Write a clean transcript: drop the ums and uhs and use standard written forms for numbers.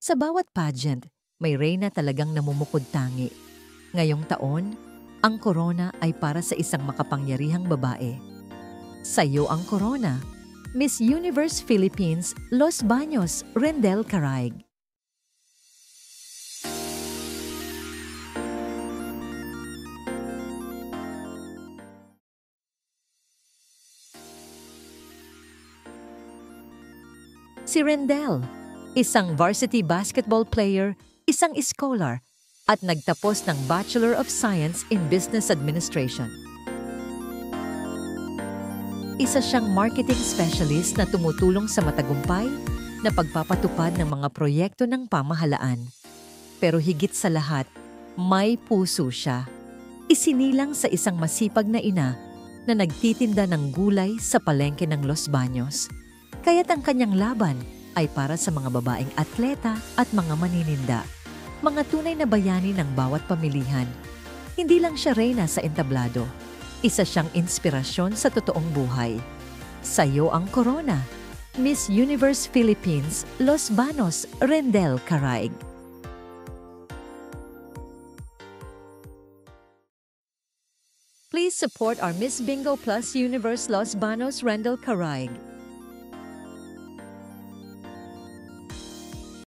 Sa bawat pageant, may reyna talagang namumukod-tangi. Ngayong taon, ang corona ay para sa isang makapangyarihang babae. Sa'yo ang corona, Miss Universe Philippines Los Baños Rendel Caraig. Si Rendel, isang varsity basketball player, isang scholar, at nagtapos ng Bachelor of Science in Business Administration. Isa siyang marketing specialist na tumutulong sa matagumpay na pagpapatupad ng mga proyekto ng pamahalaan. Pero higit sa lahat, may puso siya. Isinilang sa isang masipag na ina na nagtitinda ng gulay sa palengke ng Los Baños. Kaya't ang kanyang laban ay para sa mga babaeng atleta at mga manininda. Mga tunay na bayani ng bawat pamilihan. Hindi lang siya reyna sa entablado. Isa siyang inspirasyon sa totoong buhay. Sa'yo ang corona. Miss Universe Philippines Los Baños Rendel Caraig. Please support our Miss Bingo Plus Universe Los Baños Rendel Caraig.